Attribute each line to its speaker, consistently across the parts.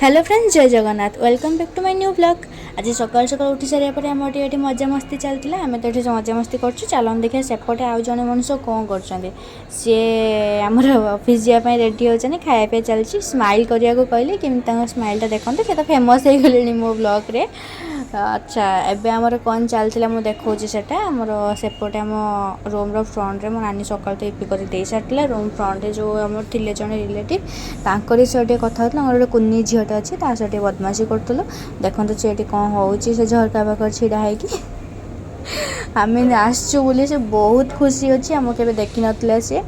Speaker 1: Hello friends, जय Jagannath. Welcome back to my new blog. आज सकाल सकाल उठी सारे पर आम ये मजा मस्ती चलती आम तो ये मजा मस्ती करूँ। चलन देखिए सेपटे आउ जड़े मनुष्य कौन कर सी आमर ऑफिस जावाई रेडी होती खायापी चलती स्माइल करने को कहली कि स्माइलटा देखते सी तो फेमस हो गले मो ब्लॉग रे। अच्छा एबे आमर कौन चलता मुझे देखा सेटा आमर सेपटे आम रूम फ्रंट रे मो नानी सकाल तो इपी कर दे सारी रूम फ्रंट रे जो आम थे जड़े रिलेटिव तांकर सह कथा होता गोटे कुनी झीटे अच्छी सह बदमाशी करूँ। देखते सी कौन हो झरका पाख छिड़ा है कि आम आसचु बोली से बहुत खुशी अच्छी आम के देखी ना सी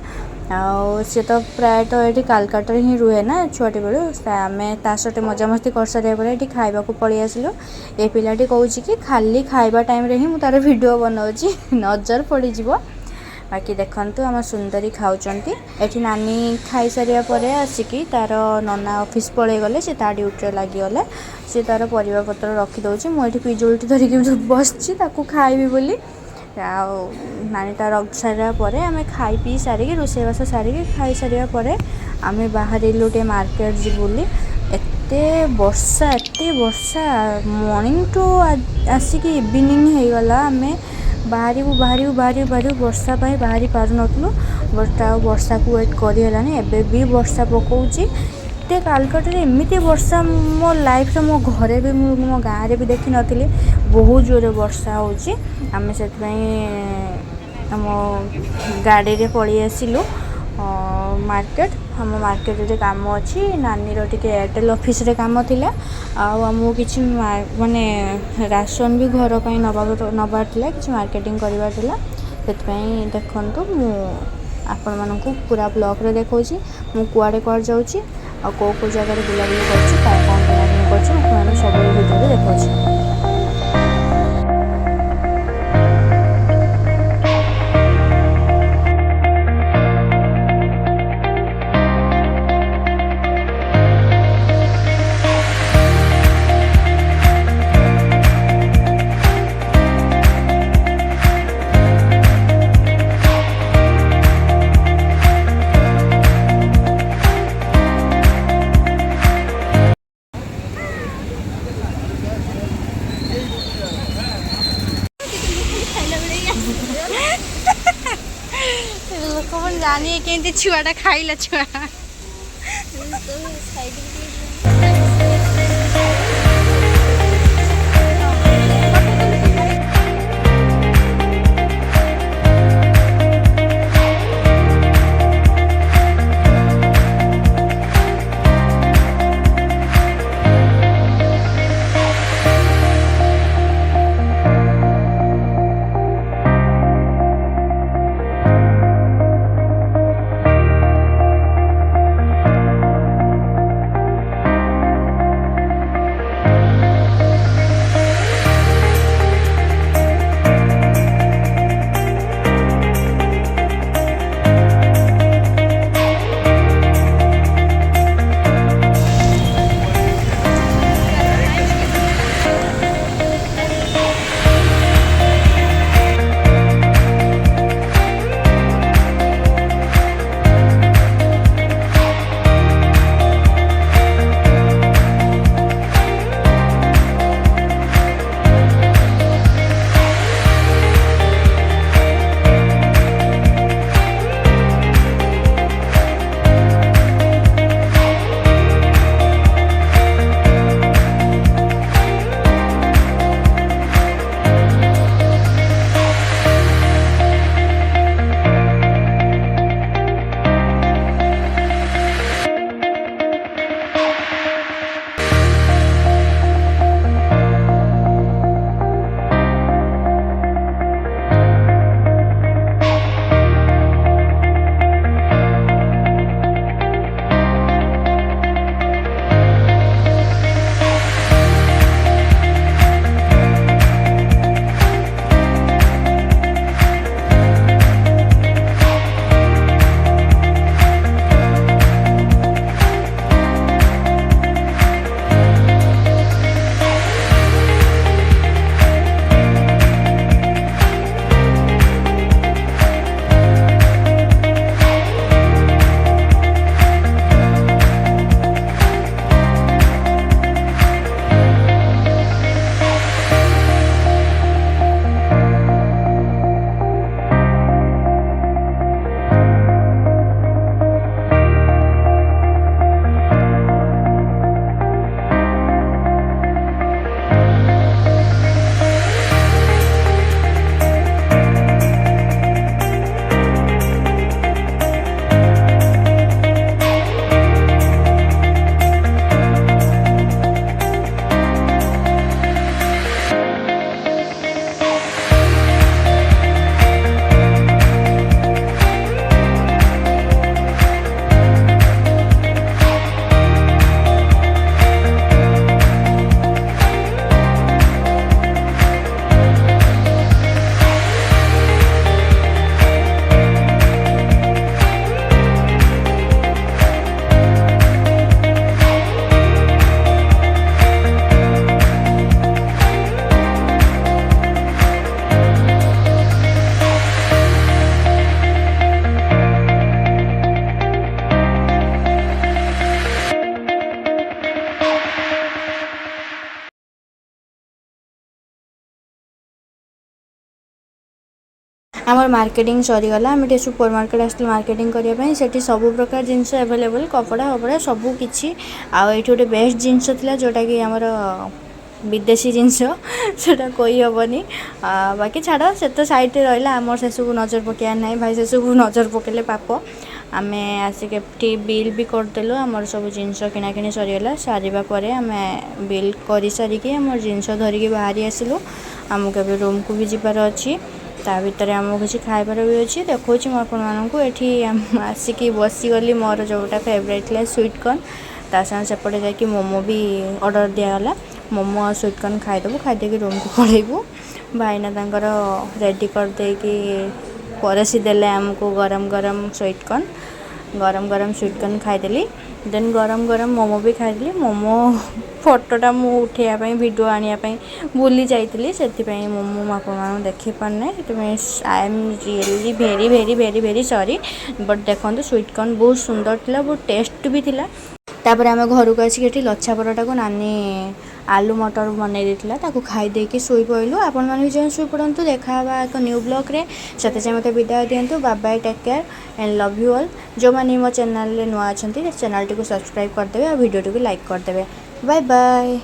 Speaker 1: सी तो प्रायतः ये कालकाटा ही रुहे ना छुआटी बेलू आम सहित मजामस्ती कर सारे ये खावा पलि आसलु। ये पिलाटी कौन कि खाली खाइबा टाइम रे ही मु तार वीडियो बनाऊँगी नजर पड़ जा। बाकी देखंतु आम सुंदरी खाऊंती एठी नानी खाई सारिया परे आसिकी तार नना ऑफिस पलि गले से ता ड्यूटी लगिगले सी तार परिवा पत्र रखिदे मुझे पिजुलटी धरिकी बसची ताकू खाइबी बोली नानी तार रख सारा पर आम खाई पी सारिकी रोषेईबास सारिकी खाई सारिया परे आम बाहर टे मार्केट जी बोली एते वर्षा मॉर्निंग टू आसिकी इवनिंग हो गला आम बाहरी वर्षा बाहरी पार नथलु बट वर्षा को वेट करें एबे भी वर्षा पकाउची एते कालकाटा एमती वर्षा मो लाइफ रे मो घरे भी मो गाँव रे भी देखी नथिली बहुत जोरे वर्षा होची। आम से आम गाड़ी रे पलि आसिलु मार्केट आम मार्केट रे काम अच्छी नानी रो टिके एयरटेल ऑफिस रे काम थिला आमको किसी माने राशन भी घर पर नबार कि मार्केटिंग करवार से देखु मु आपण मानू पूरा ब्लॉग रे देखा मु कुआडे कुआडे जाऊँगी आ कौ जगह बुलाबुली कर सब वीडियो देखा। लोक जानी के छुआटा खाइला छुआ आमर मार्केटिंग सरीगला आम सुपर मार्केट आसलु मार्केटिंग करने से सब प्रकार जिनस एभेलेबल कपड़ा फपड़ा सबू किसी आउ गोटे बेस्ट जिनस था जोटा कि आमर विदेशी जिनस सेटा कोई हेनी बाकी छाड़ से तो साइड रहा आम से सब नजर पकड़ ना भाई से सब नजर पकेले पाप आम आसिक बिल भी करदेलु आमर सब जिनस किणाकिणी सरीगला सारिबा परे आम बिल कर सारिकी आम जिनस धरिकी बाहरी आसिलु आमको ए रूम को भी जीवार अच्छी ता भितर आमको किसी खाइबार भी अच्छी देखो आपको आसिकी बसीगली मोर जोटा फेवरेट है स्वीट कॉर्न ता साथ सेपटे जाकि मोमो भी ऑर्डर दिगला मोमो और स्वीट कॉर्न खाईदेबू खाईदे रूम को पलैबू भाईना तांकर रेडी करदे कि परसी देले आमको गरम गरम स्वीट कॉर्न खाईदेली देन गरम गरम मोमो भी खाईदेली मोमो फोटोटा मु उठाइवाई वीडियो आने भूली जाइली से मोमो आप देखी पारना I am really very very very very sorry but देखो स्वीट कॉर्न बहुत सुंदर थिला बहुत टेस्ट भी थिला तापर आम घर को आसिक लच्छा परोटा को नानी आलू मटर बनई देता ताकू खाई देकी शुई पड़लु आपण मैंने भी शुई पड़तु देखा एक न्यू ब्लॉग रे से मत विदाय दिंतु bye bye take care and love you all जो मैंने मो चैनल नुआ अच्छा चैनल टी को सब्सक्राइब करदे और वीडियो टी को लाइक करदे बाय बाय।